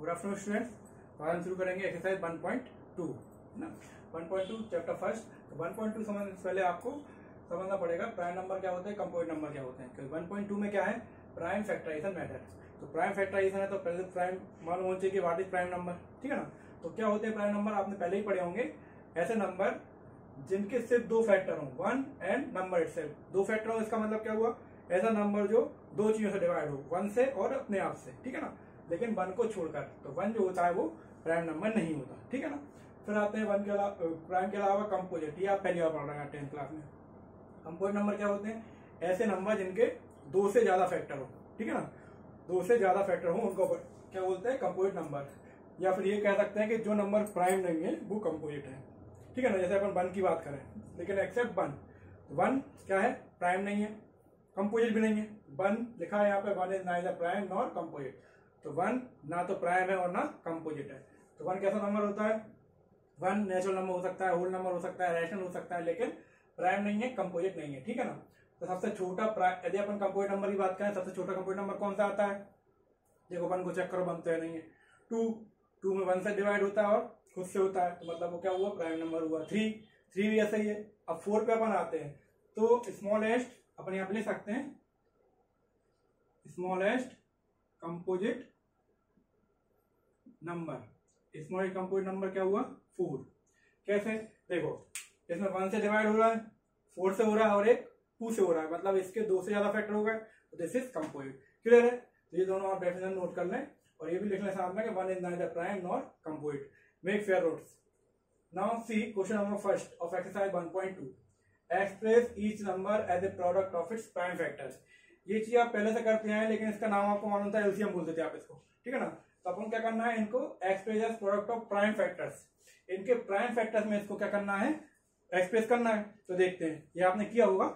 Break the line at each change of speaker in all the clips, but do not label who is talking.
Good afternoon students. तो आज हम शुरू करेंगे एक्सरसाइज 1.2 ना 1.2 चैप्टर फर्स्ट। तो 1.2 समझने से पहले आपको समझना पड़ेगा प्राइम नंबर क्या होते हैं, कंपोजिट नंबर क्या होते हैं। क्योंकि 1.2 में क्या है, प्राइम फैक्टराइजेशन मेथड। तो प्राइम फैक्टराइजेशन है तो पहले प्राइम मालूम होना चाहिए कि व्हाट इज प्राइम नंबर, ठीक है ना। तो क्या होते हैं प्राइम नंबर, आपने पहले ही पढ़े होंगे। ऐसे नंबर जिनके सिर्फ दो फैक्टर हों, वन एंड नंबर इटसेल्फ। दो फैक्टर हो इसका मतलब क्या हुआ, ऐसा नंबर जो दो चीजों से डिवाइड हो, वन से और अपने आप से, ठीक है ना। लेकिन वन को छोड़कर, तो वन जो होता है वो प्राइम नंबर नहीं होता, ठीक है ना। फिर आते हैं वन के अलावा, प्राइम के अलावा कंपोजिट। ये आप पहली बार पढ़ रहे हैं 10th क्लास में। कंपोजिट नंबर क्या होते हैं, ऐसे नंबर जिनके दो से ज्यादा फैक्टर हो, ठीक है ना। दो से ज्यादा फैक्टर हो उनको क्या बोलते हैं, कंपोजिट नंबर। या फिर ये कह सकते हैं कि जो नंबर प्राइम नहीं है वो कंपोजिट है, ठीक है ना। जैसे अपन वन की बात करें, लेकिन एक्सेप्ट वन, वन क्या है, प्राइम नहीं है, कंपोजिट भी नहीं है। वन लिखा है यहाँ पे, one is neither prime nor composite. तो वन ना तो प्राइम है और ना कंपोजिट है। तो वन कैसा नंबर होता है, वन नेचुरल नंबर हो सकता है, होल नंबर हो सकता है, रैशनल हो सकता है, लेकिन प्राइम नहीं है, कंपोजिट नहीं है, ठीक है ना। तो सबसे छोटा यदि अपन कंपोजिट नंबर की बात करें, सबसे छोटा कंपोजिट नंबर कौन सा आता है, देखो वन को चेक करो, बनता है नहीं है। टू में वन से डिवाइड होता है और खुद से होता है, तो मतलब वो क्या हुआ, प्राइम नंबर हुआ। थ्री भी ऐसा ही है। अब फोर पे अपन आते हैं, तो स्मॉलेस्ट अपन यहाँ पे ले सकते हैं, smallest composite number. Smallest composite number क्या हुआ, फोर। कैसे, देखो इसमें वन से डिवाइड हो रहा है, फोर से हो रहा है और एक टू से हो रहा है, मतलब इसके दो से ज्यादा फैक्टर हो गए, तो दिस इज कंपोजिट। क्लियर है। तो ये दोनों आप डेफिनेशन नोट कर लें और ये भी लिख लें साथ में कि one is neither prime nor composite. Make fair notes. Now see question number first of exercise 1.2। Express each number as a product of its prime factors. ये चीज आप पहले से करते हैं, लेकिन इसका नाम आपको मालूम था, एलसीएम बोलते थे आप इसको, ठीक है ना। तो अपन क्या करना है, इनको express as product of prime factors, इनके प्राइम फैक्टर्स में इसको क्या करना है, एक्सप्रेस करना है। तो देखते हैं, ये आपने किया होगा।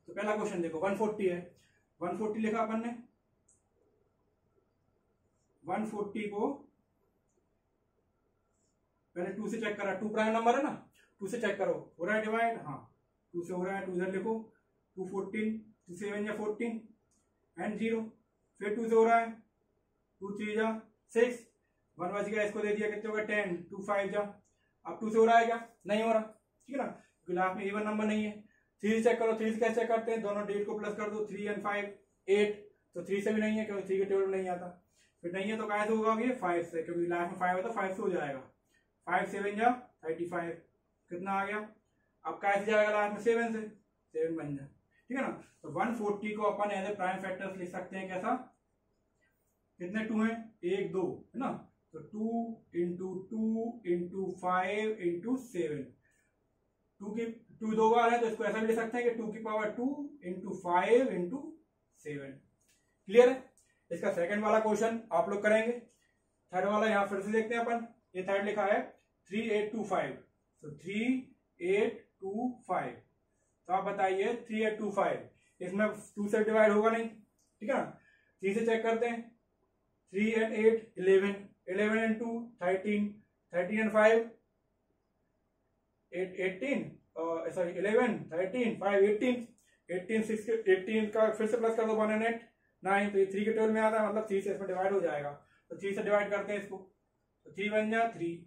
तो पहला क्वेश्चन देखो, 140 है, 140 लिखा अपन ने। 140 को पहले टू से चेक करा, टू प्राइम नंबर है ना, टू से चेक करो, हो रहा है डिवाइड, हाँ टू से हो रहा है, टू इधर लिखो, 214, 2 7 या 14 एंड 0। फिर टू से हो रहा है, 2 3 जा 6, वन बच गया, इसको दे दिया, कितने हो गए 10, 2 5 जा। अब टू से हो रहा है क्या, नहीं हो रहा, ठीक है ना, क्योंकि लास्ट में इवन नंबर नहीं है। 3 चेक करो, 3 से कैसे चेक करते हैं, दोनों डेट को प्लस कर दो, 3 एंड 5 8। तो 3 से भी नहीं है, क्योंकि 3 के टेबल नहीं आता। फिर नहीं है तो कैसे होगा, ये 5 से, क्योंकि लास्ट में 5 है तो 5 से हो जाएगा। 5 7 जा 35, कितना आ गया। अब कैसे जाएगा लास्ट में, 7 से, 7 बन जाए, ठीक है ना। तो 140 को अपन एज ए प्राइम फैक्टर्स लिख सकते हैं, कैसा, कितने टू हैं, 1 2 है ना। तो 2 इंटू 2 इंटू 5 इंटू 7, टू दो बार है तो इसको ऐसा भी लिख सकते हैं कि 2 की पावर 2 इंटू 5 इंटू 7। क्लियर है। इसका सेकंड वाला क्वेश्चन आप लोग करेंगे। थर्ड वाला यहाँ फिर से देखते हैं अपन। ये थर्ड लिखा है 3825, तो 3825। तो आप बताइए 3825, इसमें 2 से डिवाइड होगा नहीं, ठीक है ना। 3 से चेक करते हैं, 3 एंड 8 11, 11 एंड 2 13, 13 एंड 5 18, सॉरी 11 13 5 18, 18 6 18 का फिर से प्लस कर दो, 1 एंड 8 9। तो ये 3 के टेबल में आता है, मतलब 3 से इसमें डिवाइड हो जाएगा। तो 3 से डिवाइड करते हैं इसको, तो 3 1 जा 3,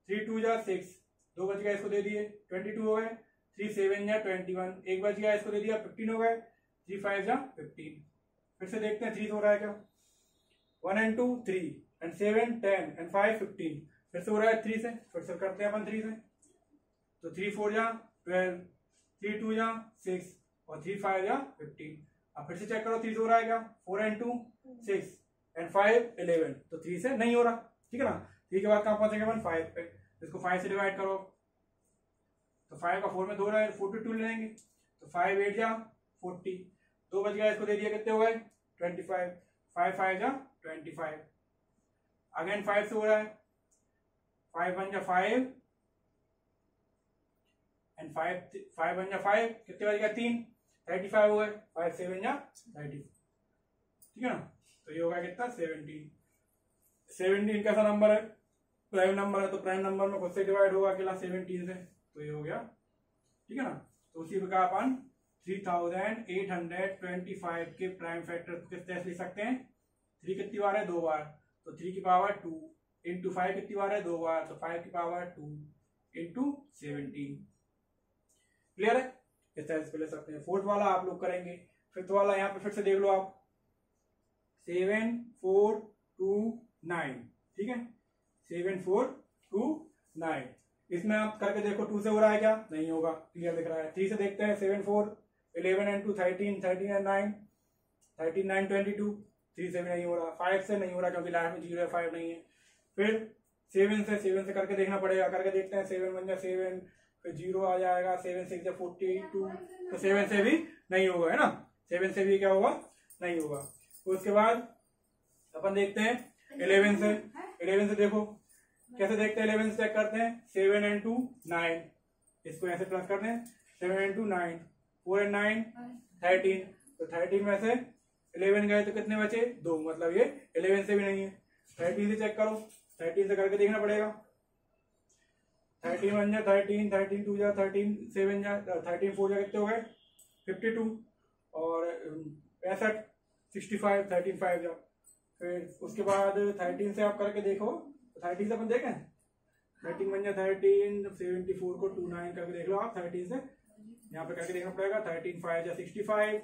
3 2 जा 6, 2 बच गया, इसको दे दिए 22 हो गए। 3 7 जा 21, 1 बच गया, इसको दे दिया 15 हो गए। 3 5 जा 15। फिर से देखते हैं 3 हो रहा है क्या, 1 एंड 2 3 एंड 7 10 एंड 5 15। फिर से हो रहा है 3 से, फिर से करते हैं अपन 3 से, तो 3 4 जा 12, 3 2 जा 6 और 3 5 जा 15। अब फिर से चेक करो 3 से हो रहा है क्या, 4 एंड 2 6 एंड 5 11। तो 3 से नहीं हो रहा, ठीक है ना। 3 के बाद कहां पहुंचेंगे अपन, 5 पे। इसको 5 से डिवाइड करो, तो 5 का 4 में 2 रहा है, 42 ले लेंगे। तो 5 8 जा 40, 2 बच गया, इसको दे दिया, कितने हो गए 25, 5 5 जा 25। अगेन 5 से हो रहा है, 5 1 जा 5 एंड 5 1 जा 5, कितने बच गया 3, 35 हो गए। 5 7 जा 30, ठीक है ना। तो ये होगा कितना 17। 17 कैसा नंबर है, प्राइम नंबर है, तो प्राइम नंबर में खुद से डिवाइड होगा अकेला 17 से, तो ये हो गया, ठीक है ना। तो उसी प्रकार अपन 3825 के प्राइम फैक्टर किस तरह से लिख सकते हैं, 3 कितनी बार है, 2 बार, तो 3 की पावर 2 इंटू 5 कितनी बार है, 2 बार, तो 5 की पावर 2 इंटू 17। क्लियर है? इस तरह से ले सकते हैं। फोर्थ वाला आप लोग करेंगे। फिफ्थ वाला यहाँ पे फिर से देख लो आप, 7 4 2 9, ठीक है, 7 4 2 9। इसमें आप करके देखो 2 से हो रहा है क्या, नहीं होगा, क्लियर दिख रहा है। 3 से देखते हैं, 7 4 11 एंड 2 13, 13 एंड 9 13 9 22, 3 से भी नहीं हो रहा, 5 से नहीं हो रहा क्योंकि लास्ट में 0 है, 5 नहीं है। फिर 7 से करके देखना पड़ेगा, करके देखते हैं, 7 बन जाए 7, फिर 0 आ जाएगा, 7 6 42, तो 7 से भी नहीं होगा, है ना, 7 से भी क्या होगा, नहीं होगा। तो उसके बाद अपन देखते हैं 11 से। 11 से देखो कैसे देखते हैं, 11 से चेक करते हैं, 7 एंड 2 9, इसको ऐसे प्लस करते हैं, 7 एंड 2 9, 4 एंड 9 13, तो 13 में से 11 गए तो कितने बचे, 2, मतलब ये 11 से भी नहीं है। 13 से चेक करो, 13 से करके देखना पड़ेगा, 13 1 जा 13, 13 2 जा 13, 7 जा 13 4 जा कितने हो गए 52, और 65 65, 13 5 जा। फिर उसके बाद 13 से आप करके देखो, 13 से अपन देखें, 13 1 जा 13, 74 को 2 9 करके देख लो आप, 13 से यहाँ पे करके देखना पड़ेगा, 13 5 जा 65,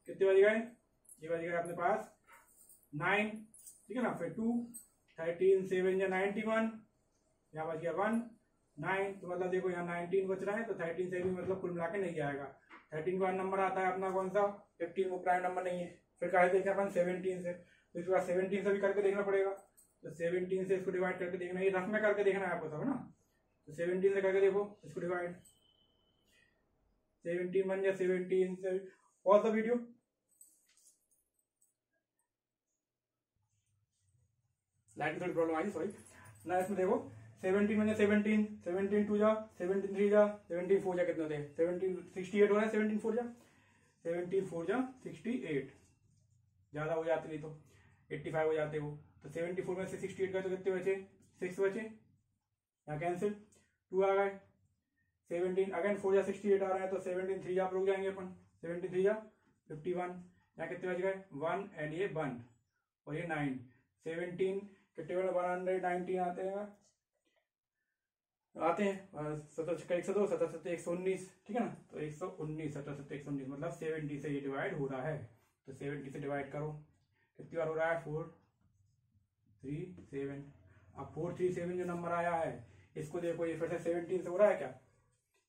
कितने बज गए, ये बज गए अपने पास 9, ठीक है ना। फिर 2 13 7 जा 91, यहाँ बच गया 1 9, तो मतलब देखो यहाँ 19 बच रहा है, तो 13 से भी मतलब कुल मिला के नहीं आएगा। 13 के बाद नंबर आता है अपना कौन सा, 15, वो प्राइम नंबर नहीं है। फिर कैसे देखें अपन 17 से, तो इसके बाद 17 से भी करके देखना पड़ेगा, तो 17 से इसको डिवाइड करके देखना, ये रफ में करके देखना है आपको सब, है ना। तो 17 से करके देखो, इसको डिवाइड, 17 बन जाए 17 से, पॉज द वीडियो। लाइट थोड़ी प्रॉब्लम आई, सॉरी ना। इसमें देखो 17 बन जाए 17, 17 2 जा 17 3 जा 17 4 जा कितने होते हैं, 17 68 हो रहा है, 17 4 जा 17 4 जा 68, ज्यादा हो जाते नहीं तो 85 हो जाते वो। तो 74 में से 68 गए तो कितने बचे, 6 बचे, यहाँ कैंसिल, 2 आ गए, 17 अगेन 4 जा 68 आ रहा है, तो 17 3 जा आप रुक जाएंगे अपन, 17 3 जा 51, यहाँ कितने बच गए 1 एंड ये 1 और ये 9, 17 कितने 119 आते हैं 17 102, 17 119, ठीक है ना। तो 119 17 119 मतलब 70 से ये डिवाइड हो रहा है, तो 70 से डिवाइड करो, कितनी बार हो रहा है 4 3 7। अब 4 3 7 जो नंबर आया है, इसको देखो ये फिर से 17 से हो रहा है क्या,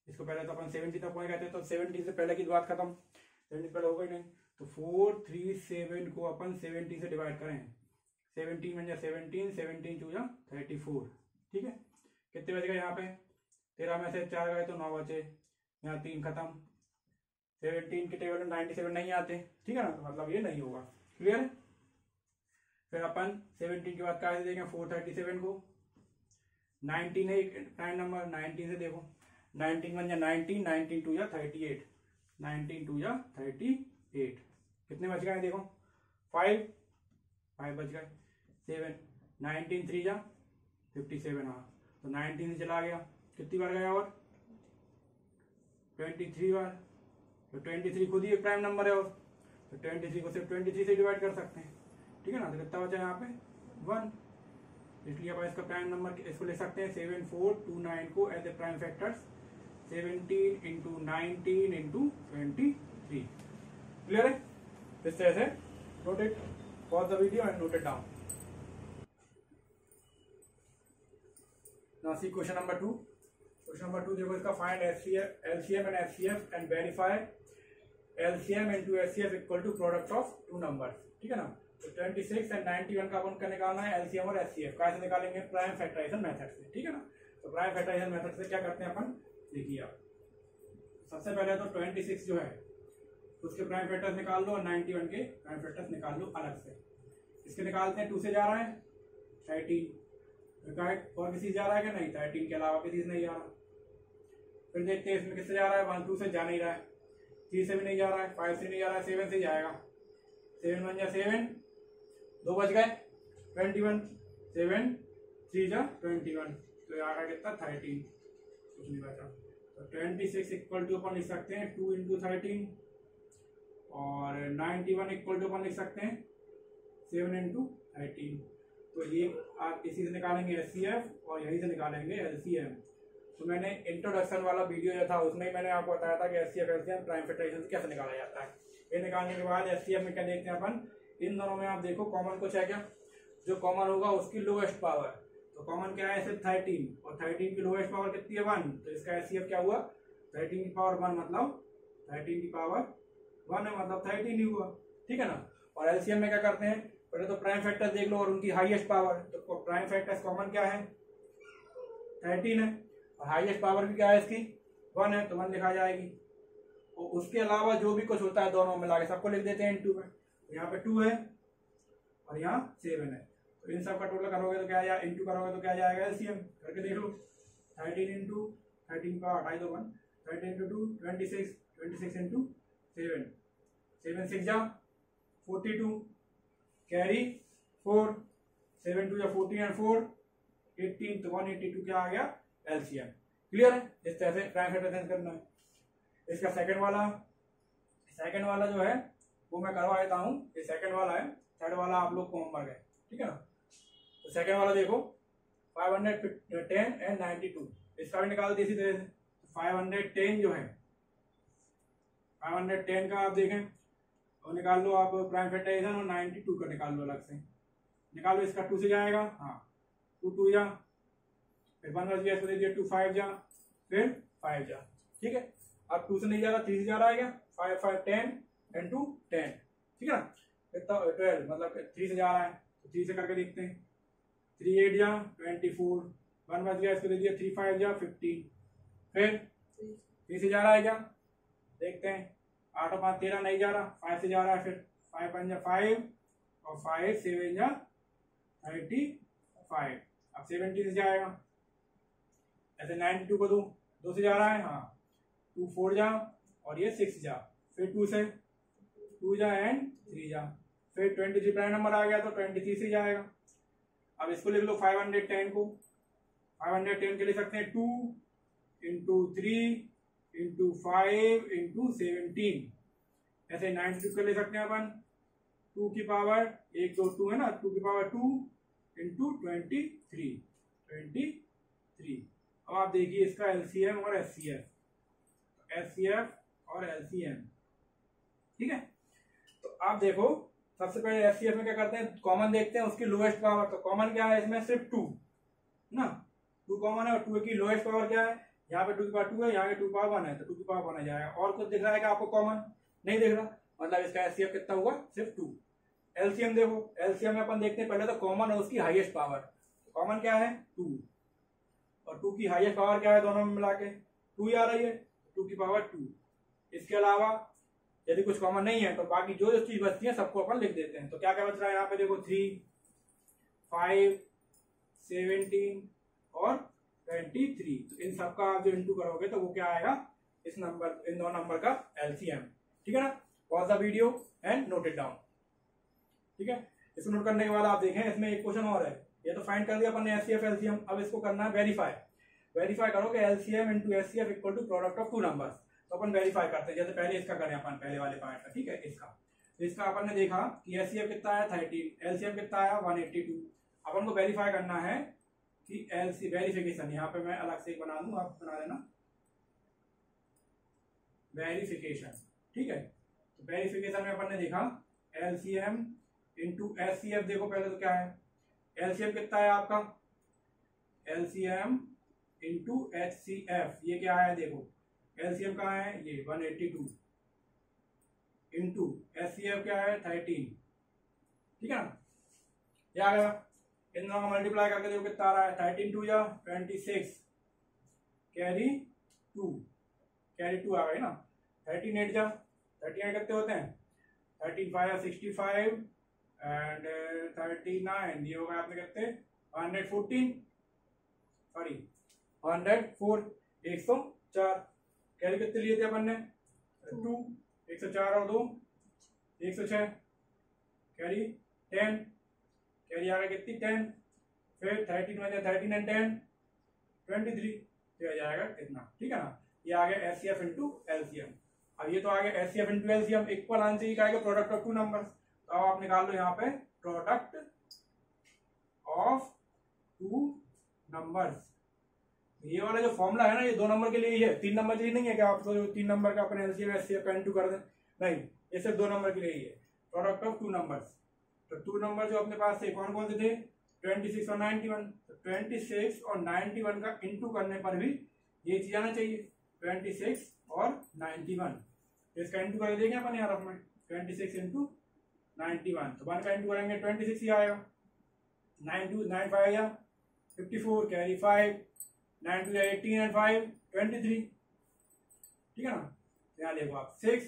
इसको पहले तो अपन 70 तक पहुंच गए थे, तो 70 से पहले की बात खत्म, 70 से पहले हो गई नहीं, तो 4 3 7 को अपन 70 से डिवाइड करें, 17 में 17 17 2 जा 34, ठीक है। कितने बच गए यहाँ पे, 13 में से 4 गए तो 9 बचे, यहाँ 3 खत्म, 17 के टेबल में 97 नहीं आते, ठीक है ना, तो मतलब ये नहीं होगा, क्लियर है। फिर अपन 17 के बाद क्या देखेंगे 437 को, 19 है प्राइम नंबर, 19 से देखो, 19 बन जा 19, 19 2 जा 38, 19 2 जा 38, कितने बच गए देखो 5 5 बच गए, 7 19 3 जा 57, हाँ, तो 19 से चला गया, कितनी बार गया और 23 बार, तो 23 खुद ही एक प्राइम नंबर है, और तो 23 को सिर्फ 23 से डिवाइड कर सकते हैं, ठीक है ना। तो कितना बचा यहाँ पे 1, इसलिए अपन इसका प्राइम नंबर इसको ले सकते हैं 7429 को as a prime factors, 17 into 19 into 23, clear है। इस तरह से note it, pause the video and note it down. Now see question number 2. Question number 2 देखो इसका find LCM and HCF and verify LCM into HCF equal to product of two numbers, ठीक है ना। तो 26 एंड 91 का अपन का निकालना है LCM और HCF, कैसे निकालेंगे, प्राइम फैक्टराइजेशन मेथड से, ठीक है ना। तो प्राइम फैक्टराइजेशन मेथड से क्या करते हैं अपन, देखिए आप सबसे पहले तो 26 जो है उसके प्राइम फैक्टर्स निकाल लो और 91 के प्राइम फैक्टर्स निकाल लो अलग से। इसके निकालते हैं, 2 से जा रहा है 13, और किसी से जा रहा है क्या, नहीं, 13 के अलावा किसी से नहीं जा रहा। फिर देखते हैं इसमें किससे जा रहा है, 1 2 से जा नहीं रहा है, 3 से भी नहीं जा रहा है, 5 से नहीं जा रहा है, 7 से जाएगा, 7 1 जा 7, 2 बच गए 21, 7 3 जा 21, तो यहाँ का कितना 13, कुछ नहीं बचा। तो 26 इक्वल टू अपन लिख सकते हैं 2 इंटू 13, और 91 इक्वल टू अपन लिख सकते हैं 7 इंटू 13। तो ये आप इसी से निकालेंगे HCF और यहीं से निकालेंगे LCM। तो मैंने इंट्रोडक्शन वाला वीडियो जो था उसमें मैंने आपको बताया था कि HCF LCM प्राइम फैक्टराइजेशन से कैसे निकाला जाता है। ये निकालने के बाद HCF में क्या देखते हैं अपन, इन दोनों में आप देखो कॉमन कुछ है क्या, जो कॉमन होगा उसकी लोएस्ट पावर। तो कॉमन क्या है, सिर्फ 13 और 13 की लोएस्ट पावर कितनी है 1। तो इसका HCF क्या हुआ 13 की पावर 1, मतलब 13 की पावर 1 है, मतलब 13 ही हुआ, ठीक है ना। और LCM में क्या करते हैं, पहले तो प्राइम फैक्टर देख लो और उनकी हाईएस्ट पावर। तो प्राइम फैक्टर्स कॉमन क्या है 13 है और हाईएस्ट पावर भी क्या है इसकी 1 है, तो 1 लिखा जाएगी। और उसके अलावा जो भी कुछ होता है दोनों मिला के सबको लिख देते हैं इनटू में। तो यहाँ पे 2 है और यहाँ 7 है, तो इन सब का टोटल करोगे तो क्या आया, इंटू करोगे तो क्या जाएगा LCM करके देख लो। 13 इंटू 13 का हटाई दो 1, 13 इंटू 2 26, 26 इंटू 7, 7 6 जा 42, कैरी 4, 7 2 या 14 एंड 4 18, तो 182 क्या आ गया LCM। क्लियर है, इस तरह से प्राइम फैक्टर करना है। इसका सेकंड वाला जो है वो मैं करवा देता हूँ, ये सेकंड वाला है, थर्ड वाला आप लोग को होमवर्क है, ठीक है ना। तो सेकंड वाला देखो 510 एंड 92, इसका भी निकाल दिया इसी तरह से। 510 जो है 510 का आप देखें और निकाल लो आप प्राइम फैक्टराइजेशन, और 92 का निकाल लो अलग से, निकाल लो। इसका 2 से जाएगा, हाँ 2 2 जा, फिर 1 बच गया, इसको दे दिया 2 5 जा, फिर 5 जा, ठीक है। अब 2 से नहीं जा रहा, 3 से जा रहा है क्या, 5 5 10 एंड 2 10, ठीक है ना। फिर 12 मतलब 3 से जा रहा है, तो 3 से करके देखते हैं। 3 8 जा 24, 1 बच गया, इसको दे दिया 3 5 जा 15, फिर 3 से जा रहा है क्या, देखते हैं। 8 और 5 13 नहीं जा रहा, 5 से जा रहा है, फिर 5 5 जा 5 और 5 7 जा 35, अब 70 से जाएगा। ऐसे 92 को 2 से जा रहा है, हाँ 2 4 जा और ये 6 जा, फिर 2 से 2 जा एंड 3 जा, फिर 23 प्राइम नंबर आ गया तो 23 से जाएगा। अब इसको लिख लो 510 को, 510 के लिख सकते हैं 2 इंटू 3 इंटू 5 इंटू 17। ऐसे 92 के ले सकते हैं अपन 2 की पावर 1 2 2 है ना, 2 की पावर 2 इंटू 23। अब आप देखिए इसका LCM और HCF और LCM, ठीक है। तो आप देखो सबसे पहले HCF में क्या करते हैं, कॉमन देखते हैं उसकी लोएस्ट पावर। तो कॉमन क्या है इसमें, सिर्फ 2 ना, 2 कॉमन है और 2 की लोएस्ट पावर क्या है, यहाँ पे 2 की पावर 2 है, यहाँ पे 2 की पावर 1 है, तो 2 की पावर 1 आ जाएगा। और कुछ दिख रहा है क्या आपको, कॉमन नहीं दिख रहा, मतलब इसका HCF कितना हुआ, सिर्फ 2। LCM देखो, LCM में अपन देखते हैं पहले तो कॉमन है उसकी हाईएस्ट पावर। कॉमन क्या है 2 और 2 की हाईएस्ट पावर क्या है, दोनों में मिला के 2 ही आ रही है, 2 की पावर 2। इसके अलावा यदि कुछ कॉमन नहीं है तो बाकी जो चीज बचती है सबको अपन लिख देते हैं। तो क्या क्या बच रहा है यहाँ पे देखो, 3 5 17 और 23। तो इन सबका आप जो इंटू करोगे तो वो क्या आएगा, इस नंबर, इन दो नंबर का LCM, ठीक है ना। Pause the video and note it down, ठीक है। इसको नोट करने के बाद आप देखें इसमें एक क्वेश्चन और है, ये तो फाइंड कर दिया अपन ने HCF LCM। अब इसको करना है वेरीफाई करोगे LCM into HCF equal to product of 2 numbers. तो अपन वेरीफाई करते हैं, जैसे पहले इसका करें अपन, पहले वाले पार्ट का, ठीक है। इसका अपन ने देखा कि HCF कितना है 13, LCM कितना है 182। अपन को वेरीफाई करना है कि वेरिफिकेशन, यहाँ पे मैं अलग से एक बना दूं, आप बना देना वेरिफिकेशन, ठीक है। तो वेरिफिकेशन में अपन ने देखा LCM इंटू HCF, देखो पहले तो क्या है, LCM कितना है आपका, LCM इंटू HCF, ये क्या है देखो, LCM कहाँ है, ये 182 इंटू HCF क्या है 13, ठीक है ना। ये आ गया, इन दोनों का मल्टीप्लाई करके देखो कितना आ रहा है, 13 2 या 26, कैरी 2 आ गई ना। 13 8 जा, 13 कितने होते हैं, 13 5 65 एंड 39, ये होगा आपने कितने 114, सॉरी 104, 104। कैरी कितने लिए थे अपन ने 2, 104 और 2 106, कैरी 10, कैरी आ गया कितनी 10, फिर 13 में 13 एंड 10 23, तो आ जाएगा कितना, ठीक है ना। ये आ गया HCF इंटू LCM। अब ये तो आ गया HCF into LCM, equal answer ही आएगा प्रोडक्ट ऑफ 2 नंबर्स। तो अब आप निकाल लो यहाँ पे प्रोडक्ट ऑफ टू नंबर्स। ये वाला जो फॉर्मूला है ना, ये 2 नंबर के लिए ही है, 3 नंबर के लिए नहीं है कि आप तो 3 नंबर का अपने एलसीएम एचसीएफ का इनटू कर दें, नहीं, ये सिर्फ 2 नंबर के लिए ही है, प्रोडक्ट ऑफ टू नंबर्स। तो 2 नंबर जो अपने पास थे कौन कौन से थे, 26 और 91। तो 26 और 91 का इंटू करने पर भी ये चीज आना चाहिए, 26 और 91। तो इसका इंटू कर देंगे अपन यहाँ में, 26 इंटू 91। तो 1 का इंटू करेंगे 26 ही आएगा, 9 2 9 5 या 54 कैरी 5, 9 2 18 एंड 5 23। ठीक है ना, यहाँ देखो आप 6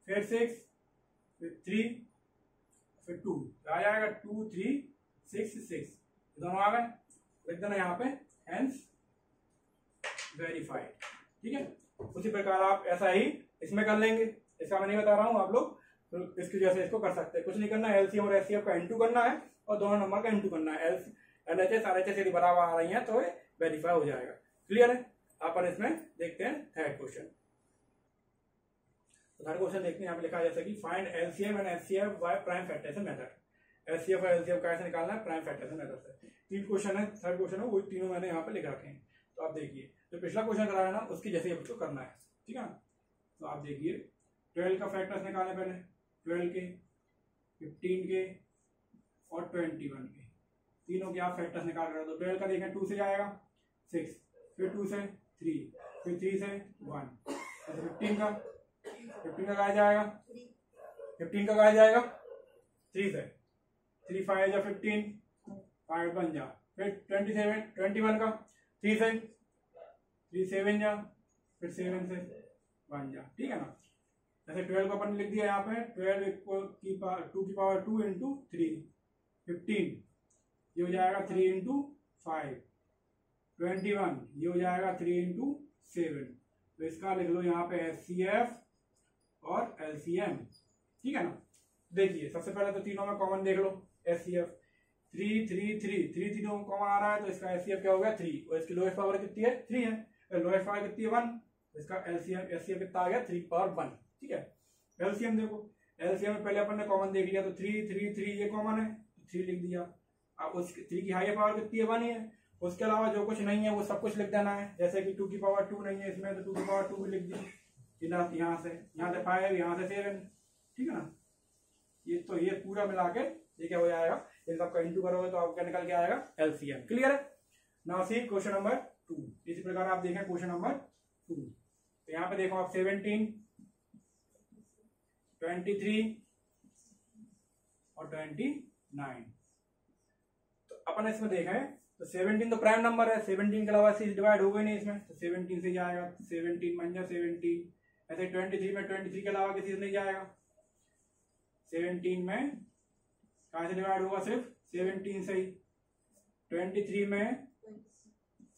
फिर 6 फिर 3 फिर 2, आ जाएगा 2 3 6 6, दोनों आ गए, लिख देना यहाँ पे हेंस वेरीफाइड। ठीक है, उसी प्रकार आप ऐसा ही इसमें कर लेंगे, इसका मैं नहीं बता रहा हूँ, आप लोग तो इसकी जैसे इसको कर सकते हैं, कुछ नहीं करना है, एलसीएम और एचसीएफ का इंटू करना है और दोनों नंबर का इंटू करना है, एलएचएस आरएचएस यदि बराबर आ रही है तो ये वेरीफाई हो जाएगा। क्लियर है, अपन इसमें देखते हैं थर्ड क्वेश्चन। थर्ड क्वेश्चन देखते हैं, यहाँ पे लिखा है जैसे कि find LCM and HCF by prime factorisation method. HCF और एलसीएम कैसे निकालना है, प्राइम फैक्टराइजेशन मेथड से। 3 क्वेश्चन है, थर्ड क्वेश्चन है, वो तीनों मैंने यहाँ पे लिख रखे हैं। तो आप देखिए, जो पिछला क्वेश्चन कराया है ना, उसकी जैसे आपको करना है। ठीक है, तो आप देखिए 12 का फैक्टर्स निकालें पहले, 12 के, 15 के और 21 के, तीनों के आप फैक्टर्स निकाल रहे हो। तो 12 का देखें 2 से जाएगा 6, फिर 2 से 3, फिर 3 से 1, तो 15 का कहा जाएगा, 15 का कहा जाएगा 3 से, 3 5 या 15, 5 बन जा, फिर 21 का 3 से, 3 7 जा, फिर 7 से 1 जा। ठीक है ना, जैसे 12 को अपन लिख दिया यहाँ पे 12 की पावर 2 इंटू 3, 15 ये हो जाएगा 3 इंटू 5, 21 ये हो जाएगा 3 इंटू 7। तो इसका लिख लो यहाँ पे एचसीएफ और एलसीएम। ठीक है ना, देखिए सबसे पहले तो तीनों में कॉमन देख लो, एचसीएफ 3 3 3 3 तीनों में कॉमन आ रहा है, तो इसका एचसीएफ क्या हो गया 3, और इसकी लोएस्ट पावर कितनी है 3 है, लोएस्ट पावर कितनी है 1, इसका एलसीएम एचसीएफ कितना आ गया 3 पावर 1। ठीक है, एलसीएम देखो, एलसीएम में पहले अपन ने कॉमन देख लिया, तो 3 3 3 ये कॉमन है, 3 लिख दिया। अब उस 3 की हाई पावर कितनी है 1 ही है, उसके अलावा जो कुछ नहीं है वो सब कुछ लिख देना है। जैसे कि 2 की पावर 2 नहीं है इसमें, तो 2 की पावर 2 भी लिख दी, यहाँ से 5, यहाँ से 7। ठीक है ना, ये तो ये पूरा मिला के ये क्या हो जाएगा, इन सबका इंटू करोगे तो आपका निकल के आएगा एलसीएम। क्लियर है, नाउ सी क्वेश्चन नंबर 2। इसी प्रकार आप देखें क्वेश्चन नंबर 2, तो यहाँ पे देखो आप 17 23 और 29। तो अपन इसमें देखें तो 17 तो प्राइम नंबर है, 17 के अलावा से डिवाइड हो गई नहीं इसमें, तो 17 से जाएगा, 17 बन जा 17। ऐसे 23 में 23 के अलावा किसी से नहीं जाएगा, 17 में कहाँ से डिवाइड होगा, सिर्फ 17 से ही। 23 में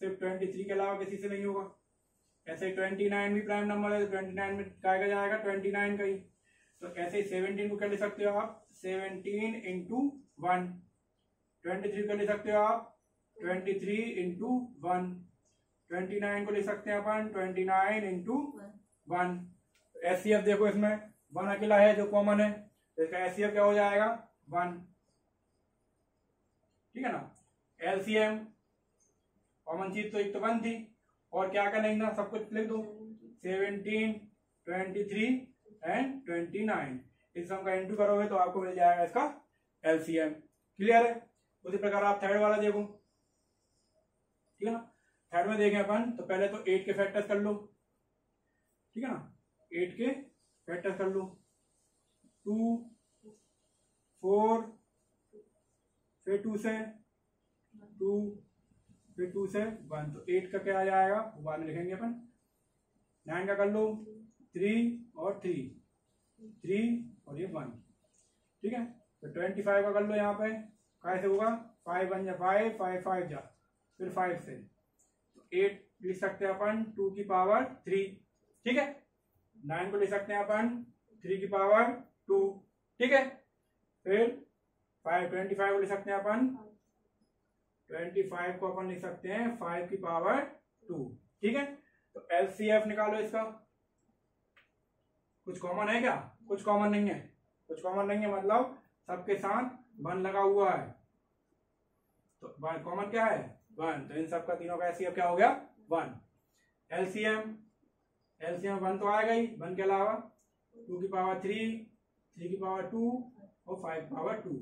सिर्फ 23 के अलावा किसी से नहीं होगा। ऐसे 29 भी प्राइम नंबर है, तो 29 में क्या जाएगा 29 का ही। तो ऐसे ही 17 को क्या लिख सकते हो आप, 17 इंटू 1। 23 को लिख सकते हो आप 23 इंटू 1। 29 को लिख सकते हैं अपन 29 इंटू 1। एचसीएफ देखो इसमें 1 अकेला है जो कॉमन है, तो इसका एचसीएफ क्या हो जाएगा 1। ठीक है ना, एलसीएम कॉमन चीज तो एक तो 1 थी, और क्या क्या नहीं ना, सब कुछ लिख दो, 17 23 एंड 29, इस सम का इंटू करोगे तो आपको मिल जाएगा इसका एलसीएम। क्लियर है, उसी प्रकार आप थर्ड वाला देखो। ठीक है ना, थर्ड में देखें अपन तो पहले तो 8 के फैक्टर्स कर लो। ठीक है ना, 8 के फैक्टर्स कर लो, 2 4 फिर 2 से 2 फिर 2 से 1, तो 8 का क्या आ जाएगा वो बाद में लिखेंगे अपन। 9 का कर लो, 3 और 3 और ये 1। ठीक है, तो 25 का कर लो, यहाँ पे कैसे होगा 5 बन जा 5 5 5 जा, फिर 5 से, तो 8 लिख सकते हैं अपन 2 की पावर 3। ठीक है, 9 को लिख सकते हैं अपन 3 की पावर 2। ठीक है, फिर 25 को लिख सकते हैं अपन 25 को अपन लिख सकते हैं 5 की पावर 2। ठीक है, तो एलसीएफ निकालो इसका। कुछ कॉमन है क्या, कुछ कॉमन नहीं है, कुछ कॉमन नहीं है मतलब सबके साथ 1 लगा हुआ है, तो कॉमन क्या है 1, तो इन सबका तीनों का एचसीएफ क्या हो गया 1। एलसीएम 1 तो आएगा ही, 1 के अलावा 2 की पावर 3, 3 की पावर 2 और 5 की पावर 2।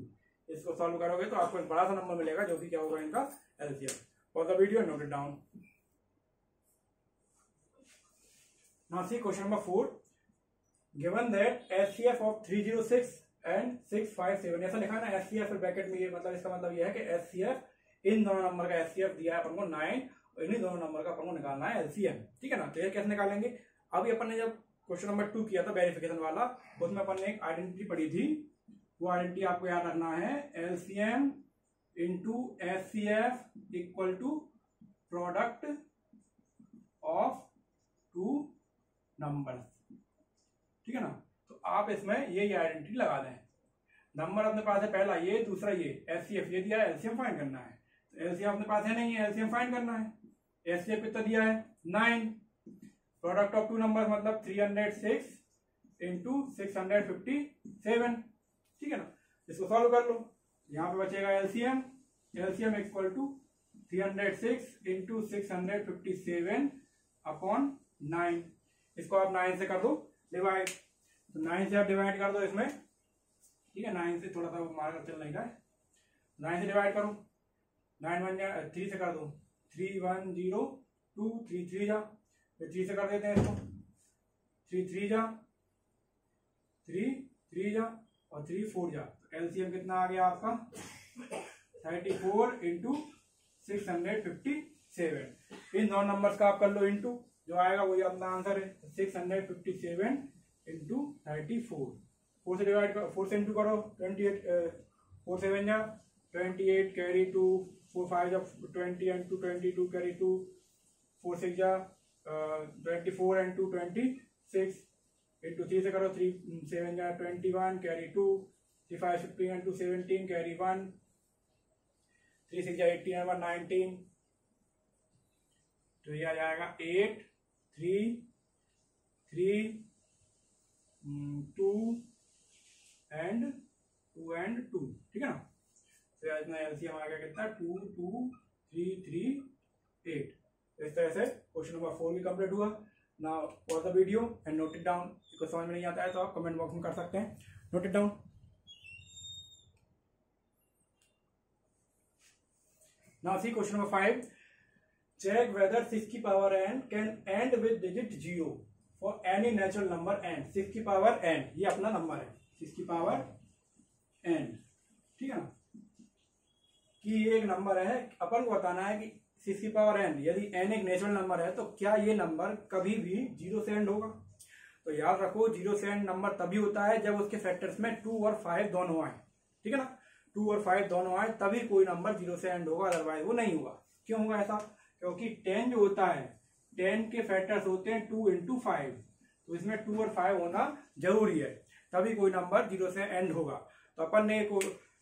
इसको सॉल्व करोगे तो आपको एक बड़ा सा नंबर मिलेगा जो कि क्या होगा इनका LCM. For the video note it down. Now see question number 4, given that HCF of 306 and 657, ऐसा लिखा है ना एचसीएफ ब्रैकेट में, ये मतलब इसका मतलब ये है कि एचसीएफ इन दोनों नंबर का एचसीएफ दिया है अपन को 9 और इन्हीं दोनों नंबर का अपन को निकालना है एलसीएम, ठीक है ना। तो ये कैसे निकालेंगे, अभी अपन ने जब क्वेश्चन नंबर 2 किया था वेरिफिकेशन वाला, उसमें अपन ने एक आइडेंटिटी पढ़ी थी, वो आइडेंटिटी आपको याद रखना है, LCM into HCF equal to product of 2 numbers, ठीक है ना। तो आप इसमें ये आइडेंटिटी लगा दें। नंबर अपने पास है पहला ये, दूसरा ये, एचसीएफ ये दिया है, एलसीएम फाइंड करना है। तो एलसीएम अपने पास है नहीं है, एलसीएम फाइंड करना है। एचसीएफ कितना दिया है 9, प्रोडक्ट ऑफ 2 नंबर मतलब 306 इंटू 657, ठीक है ना। इसको सॉल्व कर लो, यहाँ पे बचेगा LCM, LCM equal to 306 into 657 upon 9। इसको आप 9 से कर दो डिवाइड, तो 9 से आप डिवाइड कर दो इसमें, ठीक है। 9 से थोड़ा सा मार्कर चल नहीं रहा है, 9 से डिवाइड करो, 9 1 जा 3 से कर दो, 3 1 0 2 3 3 जा, फिर 3 से कर देते हैं इसको, 3 3 जा 3 3 जा और 3 4 जा। तो एलसीएम कितना आ गया आपका 34 इंटू 657। इन दोनों नंबर्स का आप कर लो इंटू, जो आएगा वही अपना आंसर है 657 इंटू 34। 4 से डिवाइड करो, 4 से इंटू करो 28, 4 7 जा 28 कैरी 2, 4 5 जा 20 इंटू 22 कैरी 2, 4 6 जा 24 इंटू 26 इंटू 3 से करो, 3 7 जा 21 कैरी 2, 3 5 15 इंटू 17 कैरी 1, 3 6 जा 18 1 19, तो ये आ जाएगा 8 3 3 2 एंड 2, ठीक है ना। तो इतना एलसीएम आ गया कितना 2 2 3 3 8। इस तरह से क्वेश्चन नंबर 4 भी कंप्लीट हुआ। Now for the video and note it down. इसको समझ में नहीं आता है तो आप कमेंट बॉक्स में कर सकते हैं, note it down. Now see question number 5, check whether 6 की power n can end with digit 0 for any natural number n। 6 की पावर n ये अपना नंबर है, 6 की पावर n, ठीक है ना, कि ये एक नंबर है। अपन को बताना है कि 6 की पावर n यदि n एक नेचुरल नंबर है तो क्या ये नंबर कभी भी 0 से एंड होगा। तो याद रखो 0 से एंड नंबर तभी होता है जब उसके फैक्टर्स में 2 और 5 दोनों आए, ठीक है ना। 2 और 5 दोनों आए तभी कोई नंबर 0 से एंड होगा, अदरवाइज वो नहीं होगा। क्यों होगा ऐसा, क्योंकि 10 जो होता है 10 के फैक्टर्स होते हैं 2 इंटू 5, तो इसमें 2 और 5 होना जरूरी है, तभी कोई नंबर 0 से एंड होगा। तो अपन ने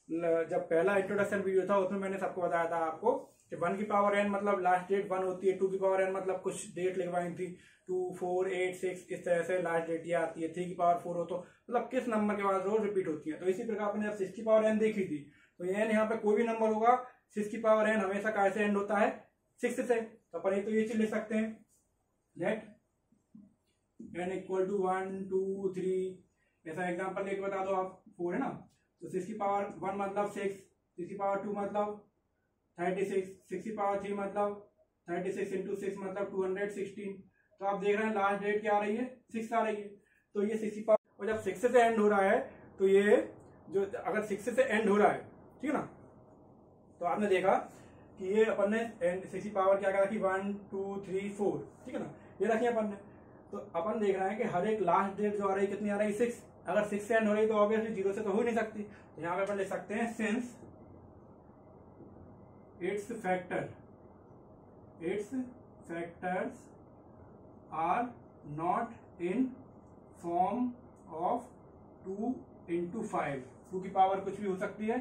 जब पहला इंट्रोडक्शन वीडियो था उसमें मैंने सबको बताया था आपको कि 1 की पावर n मतलब लास्ट डेट 1 होती है, 2 की पावर n मतलब कुछ डेट लिखवाई थी 2 4 8 6, इस तरह से लास्ट डेट ये आती है। 3 की पावर 4 हो तो मतलब किस नंबर के बाद रोज रिपीट होती है। तो इसी प्रकार अपने जब 6 की पावर n देखी थी तो n यहाँ पे कोई भी नंबर होगा, 6 की पावर n हमेशा कैसे एंड होता है 6 से। तो अपन तो ये चीज लिख सकते हैं दैट n इक्वल टू 1 2 3, ऐसा एग्जाम्पल लेके बता दो आप, 4 है ना, तो 6 की पावर 1 मतलब 6, 6 की पावर 2 मतलब 36, 6 की पावर 3 मतलब 36 इंटू 6 मतलब 216। तो आप देख रहे हैं लास्ट डेट क्या आ रही है 6 आ रही है। तो ये 6 की पावर, और जब 6 से एंड हो रहा है तो ये जो अगर 6 से एंड हो रहा है, ठीक है ना, तो आपने देखा कि ये अपन ने 6 की पावर क्या रखी 1 2 3 4, ठीक है ना, ये रखी अपन ने। तो अपन देख रहे हैं कि हर एक लास्ट डेट जो आ रही है कितनी आ रही है 6। अगर 6 से एंड हो रही है तो ऑब्वियसली 0 से तो हो ही नहीं सकती। तो यहाँ पे अपन लिख सकते हैं since its factors are not in form of 2 into 5। 2 की पावर कुछ भी हो सकती है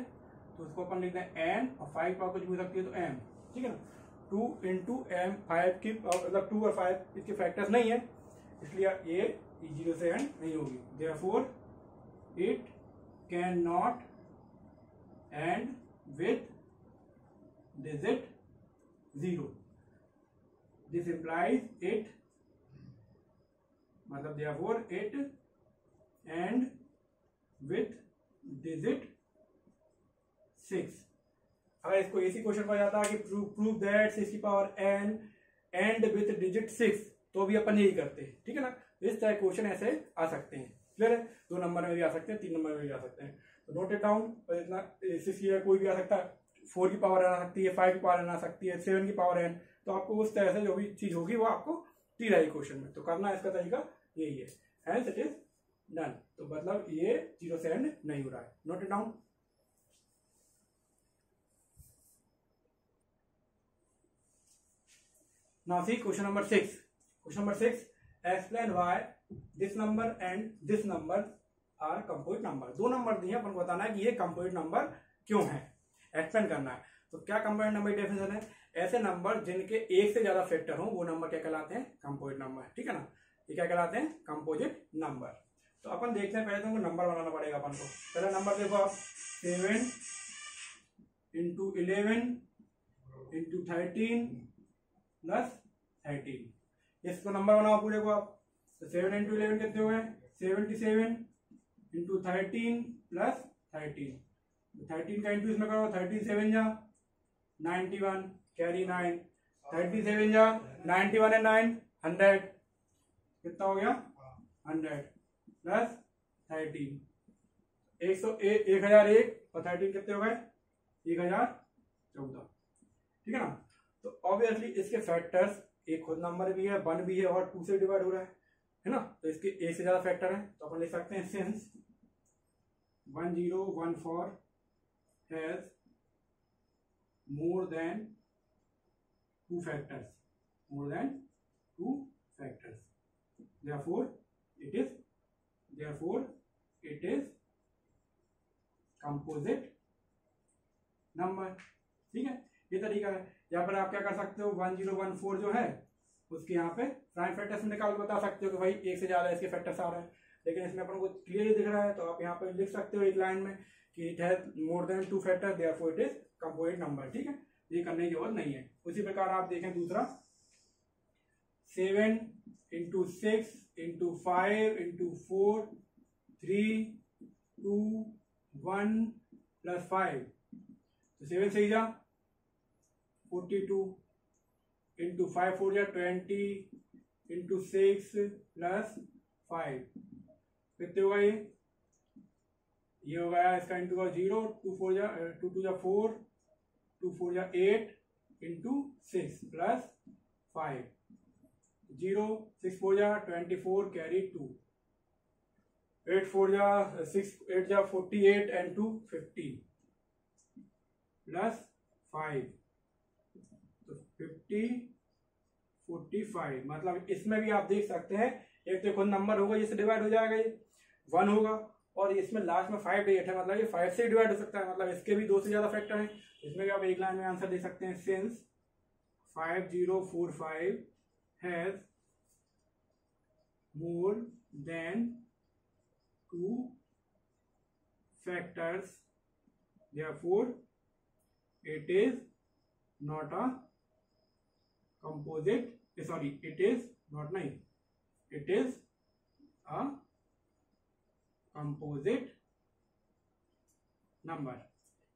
तो उसको अपन लिखते हैं n, और 5 पावर कुछ भी हो सकती है तो m, ठीक है ना। 2 इंटू m, 5 की मतलब 2 और 5 इसके फैक्टर्स नहीं है, इसलिए ये 0 से एंड नहीं होगी। Therefore it can not end with digit 0. This implies it, मतलब therefore it end with digit 6. अगर इसको इसी क्वेश्चन पर जाता है कि प्रूव दैट 6 की power n and with digit 6, तो भी अपन यही करते हैं, ठीक है ना. इस तरह क्वेश्चन ऐसे आ सकते हैं. क्लियर है. 2 नंबर में भी आ सकते हैं, 3 नंबर में भी आ सकते हैं. तो नोट इट डाउन. इतना 6 की कोई भी आ सकता है, 4 की पावर आ सकती है, 5 की पावर आ सकती है, 7 की पावर n. तो आपको उस तरह से जो भी चीज होगी वो आपको दी रहेगी क्वेश्चन में. तो करना इसका तरीका यही है. Hence it is done. तो मतलब ये 0 से एंड नहीं हो रहा है. Note it down. Now see question number 6. Question number 6. Explain why this number and this number are composite number. 2 number दिए, अपन को बताना है कि ये composite नंबर क्यों है, एक्सप्लेन करना है. तो क्या composite नंबर की डेफिनेशन है? ऐसे नंबर जिनके एक से ज्यादा फैक्टर हो वो नंबर क्या कहलाते हैं? composite number. ठीक है ना. ये क्या कहलाते हैं? composite number. तो अपन देखते हैं, पहले तो नंबर बनाना पड़ेगा अपन को. पहला नंबर देखो आप, 7 into 11 into 13 प्लस 13. इसको नंबर बनाओ पूरे को आप. तो 7 इंटू 11 कितने हो गए? 77 इंटू 13 प्लस 13. 13 का इंटू इसमें करो. 13 7 जा 91, कैरी 9. 37 जा 91 है 9, 100. कितना हो गया? 100 प्लस 13, 1001 और 13 कितने हो गए? 1014. ठीक है ना. तो ऑब्वियसली इसके फैक्टर्स, एक खुद नंबर भी है, 1 भी है और 2 से डिवाइड हो रहा है ना. तो इसके एक से ज्यादा फैक्टर है. तो अपन लिख सकते हैं since 1014 has more than 2 factors, more than 2 factors, therefore it is composite number. ठीक है. ये तरीका है. यहाँ पर आप क्या कर सकते हो, 1014 जो है उसके यहाँ पे प्राइम फैक्टर्स निकाल के बता सकते हो कि भाई एक से ज्यादा इसके फैक्टर्स आ रहे हैं. लेकिन इसमें अपन को क्लियरली दिख रहा है, तो आप यहाँ पे लिख सकते हो एक लाइन में कि it has more than 2 factor, therefore it is composite number. ठीक है. ये करने की जरूरत नहीं है. उसी प्रकार आप देखें दूसरा, 7 इंटू 6 इंटू 5 इंटू 4 3 2 1 प्लस 5. तो 7 से ही जा 42 इंटू 5 4 जा 20 इंटू 6 प्लस 5. कितने होगा ये हो गया इसका इंटू का 0. 2 4 जा 2 2 जा 4, 2 4 जा 8 इंटू 6 प्लस 5. 0 6 4 जा 24, कैरी 2. 8 4 जा 6 8 जा 48 एंड 2 50 प्लस 5. तो 50 45. मतलब इसमें भी आप देख सकते हैं, एक तो खुद नंबर होगा जिससे डिवाइड हो जाएगा, ये 1 होगा, और इसमें लास्ट में 5 डिजिट है, मतलब ये 5 से डिवाइड हो सकता है. मतलब इसके भी 2 से ज्यादा फैक्टर हैं. इसमें भी आप एक लाइन में आंसर दे सकते हैं, since 5045 has more than 2 factors, therefore it is not a composite, sorry, it is not नहीं, it is a composite number.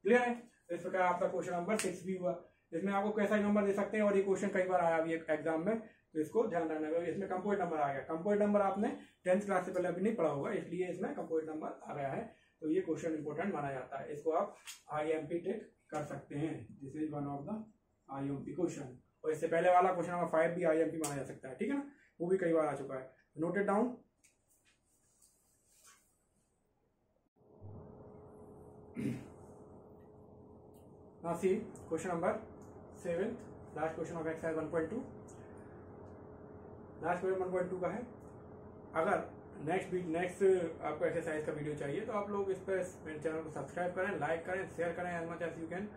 Clear है. इस प्रकार आपका क्वेश्चन नंबर 6 भी हुआ. इसमें आपको कैसा नंबर दे सकते हैं, और ये क्वेश्चन कई बार आया अभी एग्जाम में, तो इसको ध्यान रखना है. इसमें कंपोजिट नंबर आ गया. कंपोजिट नंबर आपने 10th क्लास से पहले अभी नहीं पढ़ा होगा, इसलिए इसमें कंपोजिट नंबर आ गया है. तो ये क्वेश्चन इंपॉर्टेंट माना जाता है. इसको आप IMP टिक कर सकते हैं. This is one of the IMP question. और इससे पहले वाला क्वेश्चन नंबर 5 भी IMP माना जा सकता है. ठीक है ना. वो भी कई बार आ चुका है. Note it down. Now see question number 7, last question of exercise 1.2. Last question 1.2 का है. अगर नेक्स्ट आपको एक्सरसाइज का वीडियो चाहिए तो आप लोग इस पर मेरे चैनल को सब्सक्राइब करें, लाइक करें, शेयर करें as much as you can,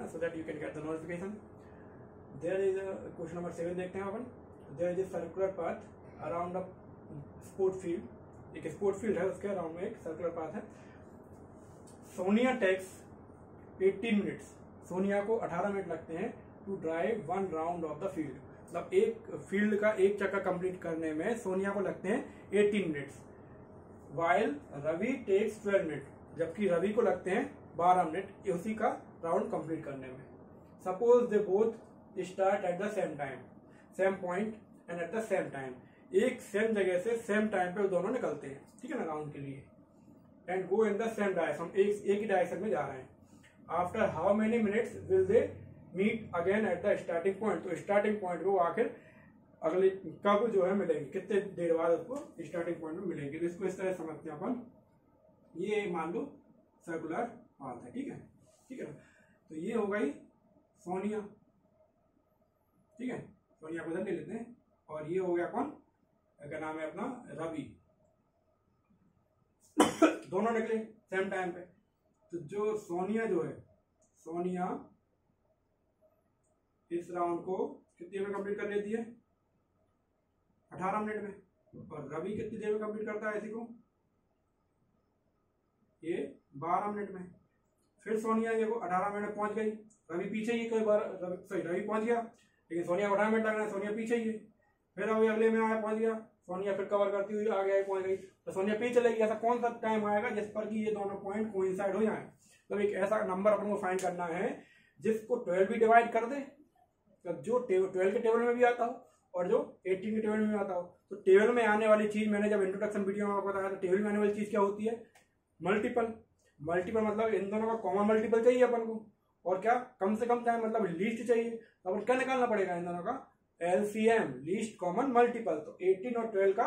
so that you can get the notification. There is question number 7 देखते हैं अपन. There is a circular path around a sport field. एक स्पोर्ट फील्ड है, उसके अराउंड में एक सर्कुलर पाथ है. सोनिया टेक्स 18 मिनट्स, सोनिया को 18 मिनट लगते हैं to drive 1 round of the field. मतलब एक फील्ड का एक चक्कर कंप्लीट करने में सोनिया को लगते हैं 18 minutes. While Ravi takes 12 minute, जबकि रवि को लगते हैं 12 मिनट उसी का राउंड कंप्लीट करने में। Suppose they both start at the same time, same point and at the same time, एक सेम जगह से सेम टाइम पे दोनों निकलते हैं, ठीक है ना, राउंड के लिए, and go in the same direction, एक ही डायरेक्शन में जा रहे हैं। After how many minutes will they meet again at the starting point, तो स्टार्टिंग पॉइंट को आखिर अगले कब जो है मिलेंगे, कितने देर बाद उसको स्टार्टिंग पॉइंट में मिलेंगे। तो इसको इस तरह समझते हैं अपन, ये मान लो सर्कुलर पाथ है, ठीक है, ठीक है ना। तो ये हो गई सोनिया, ठीक है, सोनिया को इधर ले लेते हैं, और ये हो गया कौन, क्या नाम है अपना, रवि। दोनों निकले सेम टाइम पे। तो जो सोनिया जो है, सोनिया इस राउंड को कितनी देर में कंप्लीट कर लेती है, 18 मिनट में, और रवि कितनी देर में कंप्लीट करता है इसी को, ये 12 मिनट में। फिर सोनिया देखो 18 मिनट में पहुंच गई, रवि पीछे ही, कई बार रवि पहुंच गया, लेकिन सोनिया को 18 मिनट लग रहा है, सोनिया पीछे ही है। फिर रवि अगले में आया, पहुंच गया, सोनिया फिर कवर करती हुई आ गया, पहुंच गई, तो सोनिया पीछे चलेगी। ऐसा कौन सा टाइम आएगा जिस पर कि ये दोनों पॉइंट कोइंसाइड हो जाए। तो एक ऐसा नंबर अपन को फाइंड करना है जिसको 12 भी डिवाइड कर दे, तो जो 12 के टेबल में भी आता हो और जो 18 के टेबल में भी आता हो। तो टेबल में आने वाली चीज, मैंने जब इंट्रोडक्शन वीडियो में आपको बताया, तो टेबल में आने वाली चीज क्या होती है, मल्टीपल। मल्टीपल मतलब इन दोनों का कॉमन मल्टीपल चाहिए अपन को, और क्या कम से कम टाइम मतलब लीस्ट चाहिए। तो अपन क्या निकालना पड़ेगा इन दोनों का, एलसीएम, लीस्ट कॉमन मल्टीपल। तो 18 और 12 का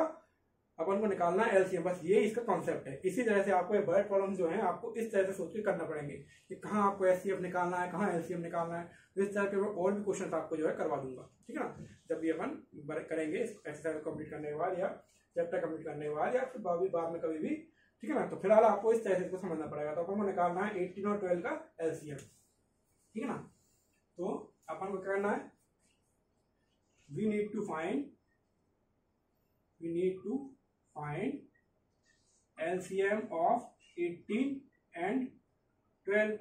अपन को निकालना है एलसीएम, बस ये इसका कॉन्सेप्ट है। इसी तरह से आपको ये वर्ड प्रॉब्लम जो है आपको इस तरह से सोच के करना पड़ेंगे कि कहाँ आपको एचसीएफ निकालना है, कहाँ एलसीएम निकालना है। तो इस तरह के और भी क्वेश्चन आपको जो है करवा दूंगा, ठीक है ना, जब भी अपन करेंगे एक्सरसाइज कंप्लीट करने के बाद या चैप्टर कंप्लीट करने के बाद या फिर बाद में कभी भी, ठीक है ना। तो फिलहाल आपको इस तरह से इसको समझना पड़ेगा। तो अपन को निकालना है 18 और 12 का एलसीएम, ठीक है ना। तो अपन को क्या करना है, we need to find LCM of 18 and 12।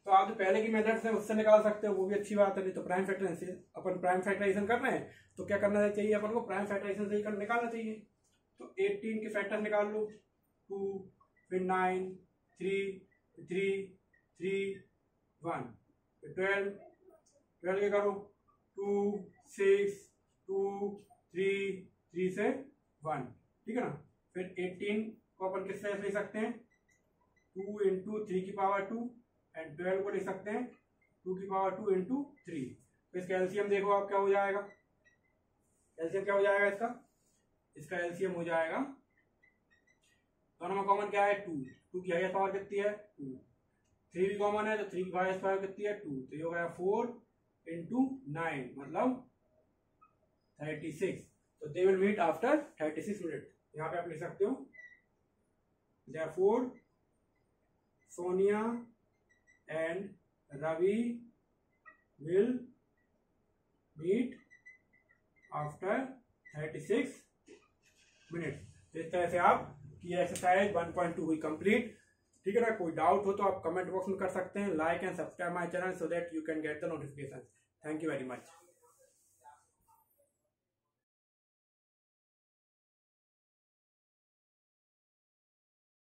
तो आप जो पहले की मेथड से उससे निकाल सकते हो, वो भी अच्छी बात है। नहीं तो प्राइम फैक्टराइजेशन से, अपन प्राइम फैक्टराइजेशन कर रहे हैं तो क्या करना चाहिए अपन को, प्राइम फैक्टराइजेशन से ही निकालना चाहिए। तो 18 के फैक्टर निकाल लो, 2, फिर 9, 3, 3, 1, फिर 12 के करो, 2, 6, 2, 3, 3 से 1, ठीक है ना। फिर 18 को अपन किस तरह से लिख सकते हैं, 2 इंटू 3 की पावर 2, एंड 12 को लिख सकते हैं 2 की पावर 2 इंटू 3। तो इसका एलसीएम देखो आप क्या हो जाएगा, एलसीएम क्या हो जाएगा इसका एलसीएम हो जाएगा, दोनों में कॉमन क्या है 2 की हाईएस्ट पावर कितनी है 2, 3 भी कॉमन है तो 3 की हाईएस्ट पावर कितनी है 2, तो ये हो गया 4 इंटू 9 मतलब 36। तो they will meet after 36 minute. यहाँ पे आप लिख सकते हो therefore Sonia and Ravi will meet after 36 minute. इस तरह से आप ये एक्सरसाइज 1.2 हुई कंप्लीट, ठीक है ना। कोई डाउट हो तो आप कमेंट बॉक्स में कर सकते हैं। Like and subscribe my channel so that you can get the notification. Thank you very much.